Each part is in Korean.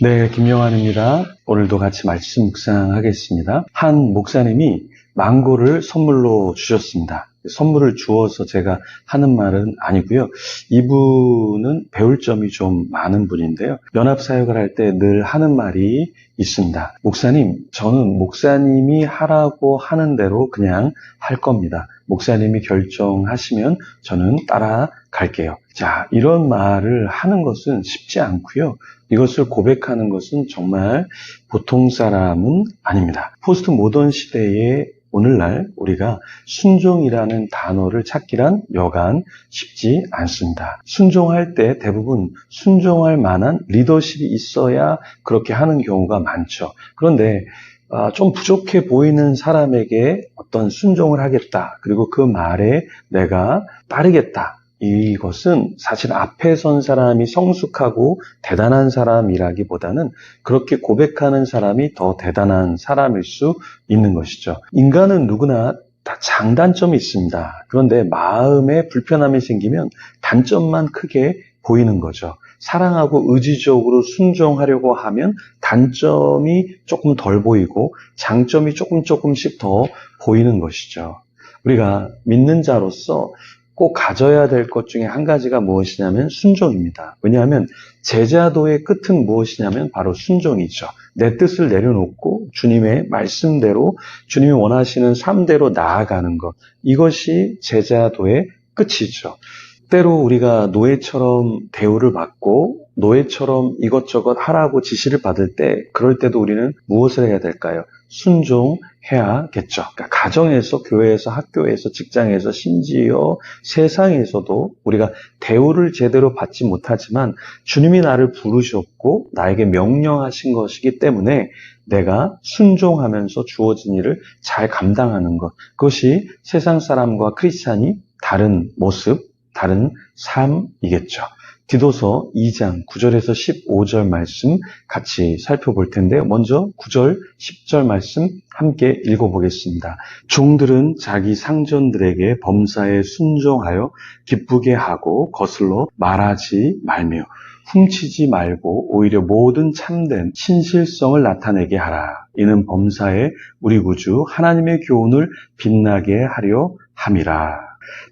네, 김영환입니다. 오늘도 같이 말씀 묵상하겠습니다. 한 목사님이 망고를 선물로 주셨습니다. 선물을 주어서 제가 하는 말은 아니고요. 이분은 배울 점이 좀 많은 분인데요. 연합사역을 할 때 늘 하는 말이 있습니다. 목사님, 저는 목사님이 하라고 하는 대로 그냥 할 겁니다. 목사님이 결정하시면 저는 따라갈게요. 자, 이런 말을 하는 것은 쉽지 않고요. 이것을 고백하는 것은 정말 보통 사람은 아닙니다. 포스트 모던 시대에 오늘날 우리가 순종이라는 단어를 찾기란 여간 쉽지 않습니다. 순종할 때 대부분 순종할 만한 리더십이 있어야 그렇게 하는 경우가 많죠. 그런데 좀 부족해 보이는 사람에게 어떤 순종을 하겠다. 그리고 그 말에 내가 따르겠다. 이것은 사실 앞에 선 사람이 성숙하고 대단한 사람이라기보다는 그렇게 고백하는 사람이 더 대단한 사람일 수 있는 것이죠. 인간은 누구나 다 장단점이 있습니다. 그런데 마음에 불편함이 생기면 단점만 크게 보이는 거죠. 사랑하고 의지적으로 순종하려고 하면 단점이 조금 덜 보이고 장점이 조금씩 더 보이는 것이죠. 우리가 믿는 자로서 꼭 가져야 될 것 중에 한 가지가 무엇이냐면 순종입니다. 왜냐하면 제자도의 끝은 무엇이냐면 바로 순종이죠. 내 뜻을 내려놓고 주님의 말씀대로 주님이 원하시는 삶대로 나아가는 것. 이것이 제자도의 끝이죠. 때로 우리가 노예처럼 대우를 받고 노예처럼 이것저것 하라고 지시를 받을 때 그럴 때도 우리는 무엇을 해야 될까요? 순종해야겠죠. 그러니까 가정에서, 교회에서, 학교에서, 직장에서, 심지어 세상에서도 우리가 대우를 제대로 받지 못하지만 주님이 나를 부르셨고 나에게 명령하신 것이기 때문에 내가 순종하면서 주어진 일을 잘 감당하는 것. 그것이 세상 사람과 크리스찬이 다른 모습, 다른 삶이겠죠. 디도서 2장 9절에서 15절 말씀 같이 살펴볼 텐데요. 먼저 9절, 10절 말씀 함께 읽어보겠습니다. 종들은 자기 상전들에게 범사에 순종하여 기쁘게 하고 거슬러 말하지 말며 훔치지 말고 오히려 모든 참된 신실성을 나타내게 하라. 이는 범사에 우리 구주 하나님의 교훈을 빛나게 하려 함이라.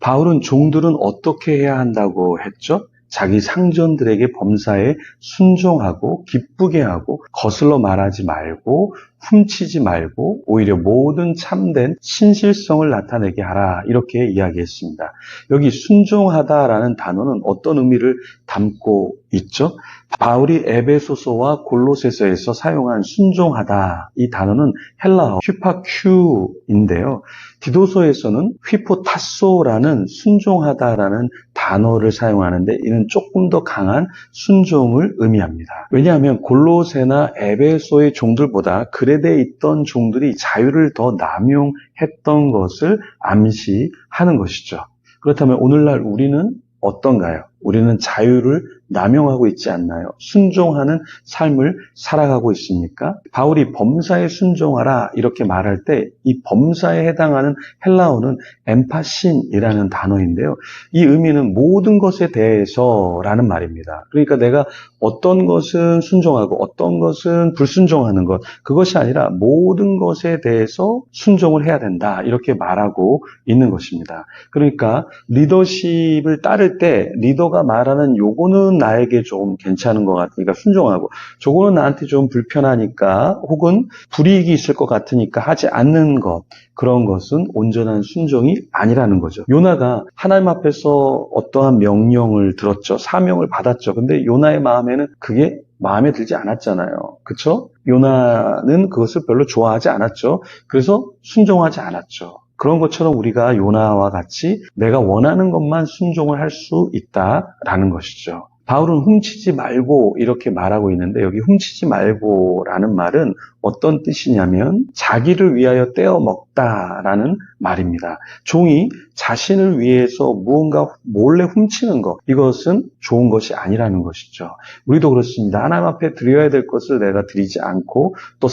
바울은 종들은 어떻게 해야 한다고 했죠? 자기 상전들에게 범사에 순종하고 기쁘게 하고 거슬러 말하지 말고 훔치지 말고 오히려 모든 참된 신실성을 나타내게 하라 이렇게 이야기했습니다. 여기 순종하다라는 단어는 어떤 의미를 담고 있죠? 바울이 에베소서와 골로새서에서 사용한 순종하다 이 단어는 헬라어 휘파큐인데요. 디도서에서는 휘포타소라는 순종하다라는 단어를 사용하는데 이는 조금 더 강한 순종을 의미합니다. 왜냐하면 골로새나 에베소의 종들보다 그레데에 있던 종들이 자유를 더 남용했던 것을 암시하는 것이죠. 그렇다면 오늘날 우리는 어떤가요? 우리는 자유를 남용하고 있지 않나요? 순종하는 삶을 살아가고 있습니까? 바울이 범사에 순종하라 이렇게 말할 때 이 범사에 해당하는 헬라어는 엠파신이라는 단어인데요. 이 의미는 모든 것에 대해서라는 말입니다. 그러니까 내가 어떤 것은 순종하고 어떤 것은 불순종하는 것, 그것이 아니라 모든 것에 대해서 순종을 해야 된다 이렇게 말하고 있는 것입니다. 그러니까 리더십을 따를 때 리더가 말하는 요거는 나에게 좀 괜찮은 것 같으니까 순종하고 저거는 나한테 좀 불편하니까 혹은 불이익이 있을 것 같으니까 하지 않는 것, 그런 것은 온전한 순종이 아니라는 거죠. 요나가 하나님 앞에서 어떠한 명령을 들었죠. 사명을 받았죠. 근데 요나의 마음에는 그게 마음에 들지 않았잖아요. 그렇죠? 요나는 그것을 별로 좋아하지 않았죠. 그래서 순종하지 않았죠. 그런 것처럼 우리가 요나와 같이 내가 원하는 것만 순종을 할 수 있다라는 것이죠. 바울은 훔치지 말고 이렇게 말하고 있는데 여기 훔치지 말고라는 말은 어떤 뜻이냐면 자기를 위하여 떼어 먹다라는 말입니다. 종이 자신을 위해서 무언가 몰래 훔치는 것, 이것은 좋은 것이 아니라는 것이죠. 우리도 그렇습니다. 하나님 앞에 드려야 될 것을 내가 드리지 않고 또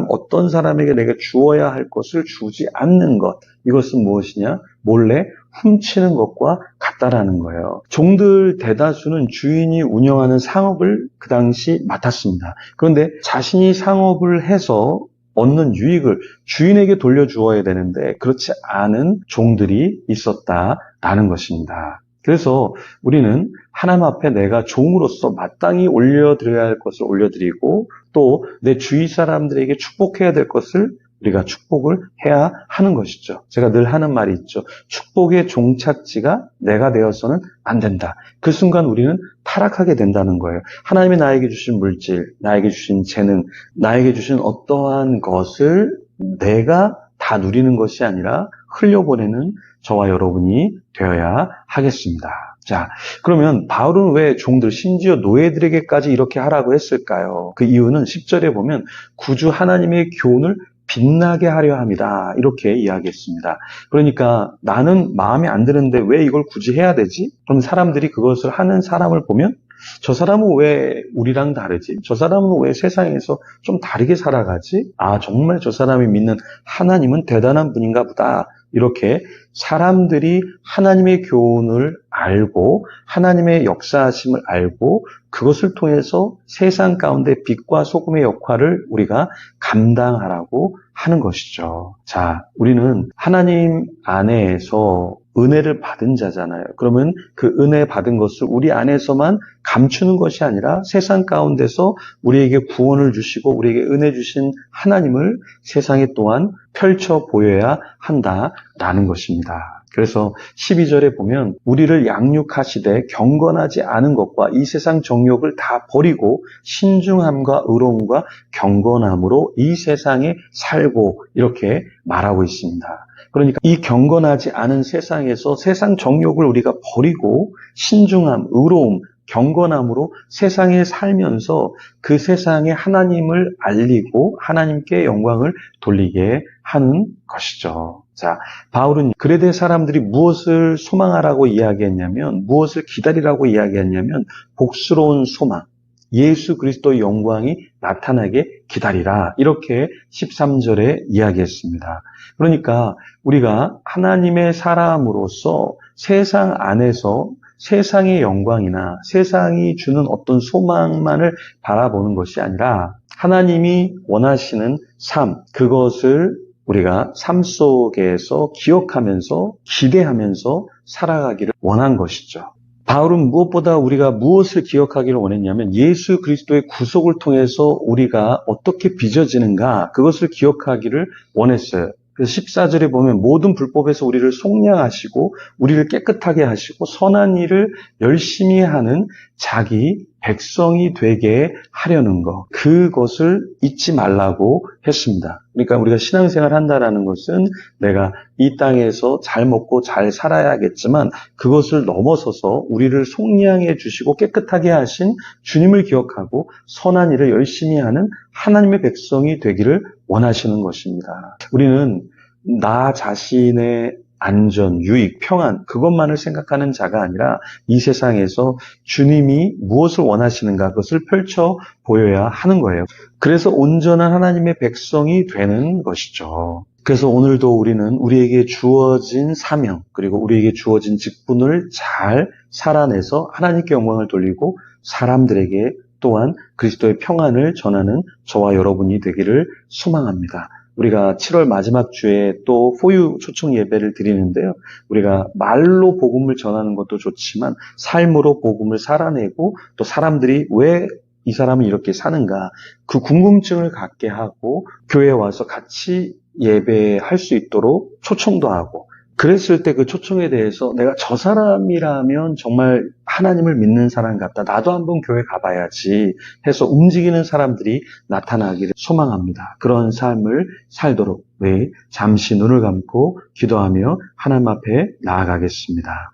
어떤 사람에게 내가 주어야 할 것을 주지 않는 것, 이것은 무엇이냐? 몰래 훔치는 것과 같다라는 거예요. 종들 대다수는 주인이 운영하는 상업을 그 당시 맡았습니다. 그런데 자신이 상업을 해서 얻는 유익을 주인에게 돌려주어야 되는데 그렇지 않은 종들이 있었다라는 것입니다. 그래서 우리는 하나님 앞에 내가 종으로서 마땅히 올려드려야 할 것을 올려드리고 또 내 주위 사람들에게 축복해야 될 것을 우리가 축복을 해야 하는 것이죠. 제가 늘 하는 말이 있죠. 축복의 종착지가 내가 되어서는 안 된다. 그 순간 우리는 타락하게 된다는 거예요. 하나님이 나에게 주신 물질, 나에게 주신 재능, 나에게 주신 어떠한 것을 내가 다 누리는 것이 아니라 흘려보내는 저와 여러분이 되어야 하겠습니다. 자, 그러면 바울은 왜 종들, 심지어 노예들에게까지 이렇게 하라고 했을까요? 그 이유는 10절에 보면 구주 하나님의 교훈을 빛나게 하려 함이다. 이렇게 이야기했습니다. 그러니까 나는 마음에 안 드는데 왜 이걸 굳이 해야 되지? 그럼 사람들이 그것을 하는 사람을 보면 저 사람은 왜 우리랑 다르지? 저 사람은 왜 세상에서 좀 다르게 살아가지? 아, 정말 저 사람이 믿는 하나님은 대단한 분인가 보다. 이렇게 사람들이 하나님의 교훈을 알고 하나님의 역사하심을 알고 그것을 통해서 세상 가운데 빛과 소금의 역할을 우리가 감당하라고 하는 것이죠. 자, 우리는 하나님 안에서 은혜를 받은 자잖아요. 그러면 그 은혜 받은 것을 우리 안에서만 감추는 것이 아니라 세상 가운데서 우리에게 구원을 주시고 우리에게 은혜 주신 하나님을 세상에 또한 펼쳐 보여야 한다라는 것입니다. 그래서 12절에 보면 우리를 양육하시되 경건하지 않은 것과 이 세상 정욕을 다 버리고 신중함과 의로움과 경건함으로 이 세상에 살고 이렇게 말하고 있습니다. 그러니까 이 경건하지 않은 세상에서 세상 정욕을 우리가 버리고 신중함, 의로움, 경건함으로 세상에 살면서 그 세상에 하나님을 알리고 하나님께 영광을 돌리게 하는 것이죠. 자, 바울은 그레데 사람들이 무엇을 소망하라고 이야기했냐면, 무엇을 기다리라고 이야기했냐면 복스러운 소망, 예수 그리스도의 영광이 나타나게 기다리라. 이렇게 13절에 이야기했습니다. 그러니까 우리가 하나님의 사람으로서 세상 안에서 세상의 영광이나 세상이 주는 어떤 소망만을 바라보는 것이 아니라 하나님이 원하시는 삶, 그것을 우리가 삶 속에서 기억하면서 기대하면서 살아가기를 원한 것이죠. 바울은 무엇보다 우리가 무엇을 기억하기를 원했냐면 예수 그리스도의 구속을 통해서 우리가 어떻게 빚어지는가 그것을 기억하기를 원했어요. 그래서 14절에 보면 모든 불법에서 우리를 속량하시고 우리를 깨끗하게 하시고 선한 일을 열심히 하는 자기 백성이 되게 하려는 것, 그것을 잊지 말라고 했습니다. 그러니까 우리가 신앙생활을 한다는 것은 내가 이 땅에서 잘 먹고 잘 살아야겠지만 그것을 넘어서서 우리를 속량해 주시고 깨끗하게 하신 주님을 기억하고 선한 일을 열심히 하는 하나님의 백성이 되기를 원하시는 것입니다. 우리는 나 자신의 안전, 유익, 평안 그것만을 생각하는 자가 아니라 이 세상에서 주님이 무엇을 원하시는가 그것을 펼쳐 보여야 하는 거예요. 그래서 온전한 하나님의 백성이 되는 것이죠. 그래서 오늘도 우리는 우리에게 주어진 사명 그리고 우리에게 주어진 직분을 잘 살아내서 하나님께 영광을 돌리고 사람들에게 또한 그리스도의 평안을 전하는 저와 여러분이 되기를 소망합니다. 우리가 7월 마지막 주에 또 포유 초청 예배를 드리는데요. 우리가 말로 복음을 전하는 것도 좋지만 삶으로 복음을 살아내고 또 사람들이 왜 이 사람은 이렇게 사는가 그 궁금증을 갖게 하고 교회에 와서 같이 예배할 수 있도록 초청도 하고 그랬을 때 그 초청에 대해서 내가 저 사람이라면 정말 하나님을 믿는 사람 같다. 나도 한번 교회 가봐야지 해서 움직이는 사람들이 나타나기를 소망합니다. 그런 삶을 살도록 우리 잠시 눈을 감고 기도하며 하나님 앞에 나아가겠습니다.